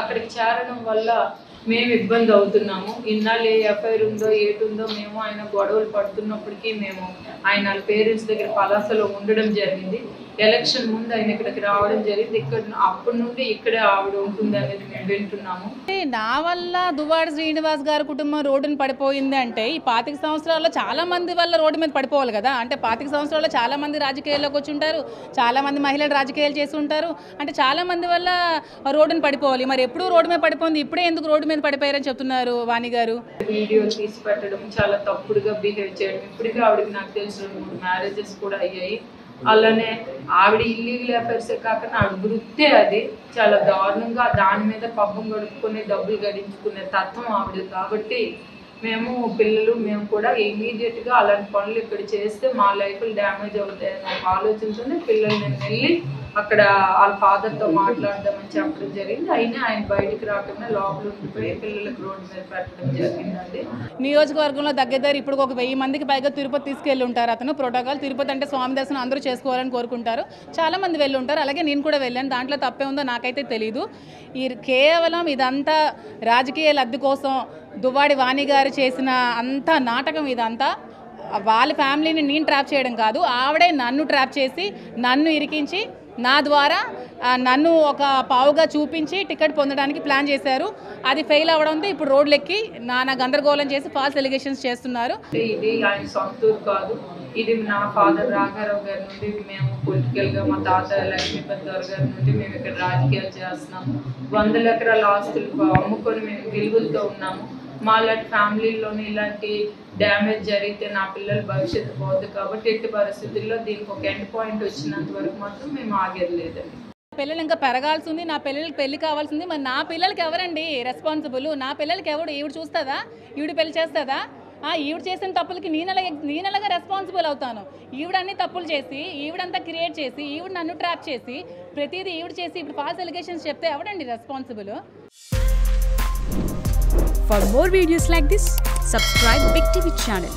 అక్కడికి చేరడం వల్ల మేము ఇబ్బంది అవుతున్నాము. ఇన్నాళ్ళు ఏ ఎఫ్ఐఆర్ ఉందో ఏటుందో మేము ఆయన గొడవలు పడుతున్నప్పటికీ మేము ఆయన పేరెంట్స్ దగ్గర పలాసలో ఉండడం జరిగింది. ఎలక్షన్ ముందు ఆయన ఇక్కడికి రావడం జరిగింది. ఇక్కడ అప్పటి నుండి ఇక్కడే ఆవిడ ఉంటుంది అనేది మేము వింటున్నాము. నా వల్ల దువ్వాడ శ్రీనివాస్ గారి కుటుంబం రోడ్డున పడిపోయింది అంటే ఈ 25 సంవత్సరాల్లో చాలా మంది వల్ల రోడ్డు మీద పడిపోవాలి కదా. అంటే 25 సంవత్సరాల్లో చాలా మంది రాజకీయాల్లోకి వచ్చి ఉంటారు, చాలా మంది మహిళలు రాజకీయాలు చేసి ఉంటారు. అంటే చాలా మంది వల్ల రోడ్డున పడిపోవాలి. మరి ఎప్పుడు రోడ్డు మీద పడిపోయింది, ఇప్పుడే ఎందుకు రోడ్డు మీద పడిపోయారని చెప్తున్నారు వాణి గారు. వీడియో తీసి పెట్టడం, చాలా తప్పుడుగా బిహేవ్ చేయడం. ఇప్పటికీ ఆవిడకి నాకు తెలిసిన 3 మ్యారేజెస్ కూడా అయ్యాయి. అలానే ఆవిడ ఇల్లీగల్ అఫైర్సే కాకుండా ఆవిడ వృత్తే అది చాలా దారుణంగా దాని మీద పబ్బం గడుపుకొని డబ్బులు గడించుకునే తత్వం ఆవిడ. కాబట్టి మేము పిల్లలు మేము కూడా ఇమీడియట్గా అలాంటి పనులు ఇక్కడ చేస్తే మా లైఫ్లు డ్యామేజ్ అవుతాయని ఆలోచనతోనే పిల్లలు నేను వెళ్ళి అక్కడ వాళ్ళ ఫాదర్తో మాట్లాడదామని చెప్పడం జరిగింది. అయినా ఆయన బయటకు రాకుండా లోపల ఉండిపోయి పిల్లలకు రోడ్డు మీద పెట్టడం జరిగిందండి. నియోజకవర్గంలో దగ్గర ఇప్పుడు ఒక 1000 మందికి పైగా తిరుపతి తీసుకెళ్ళి ఉంటారు. అతను ప్రోటోకాల్ తిరుపతి అంటే స్వామి దర్శనం అందరూ చేసుకోవాలని కోరుకుంటారు. చాలా మంది వెళ్ళి ఉంటారు. అలాగే నేను కూడా వెళ్ళాను. దాంట్లో తప్పే ఉందో నాకైతే తెలియదు. కేవలం ఇదంతా రాజకీయ లబ్ధి కోసం దువ్వాడి వాణి గారు చేసిన అంత నాటకం. ఇదంతా వాళ్ళ ఫ్యామిలీని నేను ట్రాప్ చేయడం కాదు, ఆవిడే నన్ను ట్రాప్ చేసి నన్ను ఇరికించి నా ద్వారా నన్ను ఒక పావుగా చూపించి టికెట్ పొందడానికి ప్లాన్ చేశారు. అది ఫెయిల్ అవ్వడంతో ఇప్పుడు రోడ్లెక్కి నానా గందరగోళం చేసి ఫాల్స్ ఎలిగేషన్స్ చేస్తున్నారు. ఇది ఆయన సొంతూరు కాదు, ఇది నా ఫాదర్ రాఘారావు గారి నుండి మేము పొలిటికల్గా మా తాత లక్ష్మీపతి గారి నుండి మేము ఇక్కడ రాజకీయాలు చేస్తున్నాము. 100 ఎకరాల ఆస్తులు అమ్ముకొని మేము విలువలతో ఉన్నాము. మా లాంటి ఫ్యామిలీలోని ఇలాంటి డ్యామేజ్ జరిగితే నా పిల్లల భవిష్యత్తు పోతుంది. కాబట్టి ఎట్టి పరిస్థితుల్లో దీనికి ఒక ఎండ్ పాయింట్ వచ్చినంత వరకు మాత్రం మేము ఆగేది లేదండి. పిల్లలు ఇంకా పెరగాల్సి ఉంది, నా పిల్లలకి పెళ్లి కావాల్సింది. మరి నా పిల్లలకి ఎవరండి రెస్పాన్సిబుల్? నా పిల్లలకి ఎవడు? ఈవిడ చూస్తుందా? ఈవిడ పెళ్లి చేస్తుందా? ఈవిడ చేసిన తప్పులకి నేనలాగా రెస్పాన్సిబుల్ అవుతాను. ఈవిడ అన్ని తప్పులు చేసి ఈవిడంతా క్రియేట్ చేసి ఈవిడ నన్ను ట్రాప్ చేసి ప్రతిదీ ఈవిడ చేసి ఇప్పుడు ఫాల్స్ ఎలిగేషన్స్ చెప్తే ఎవడండి responsible? For more videos like this, subscribe Big TV channel.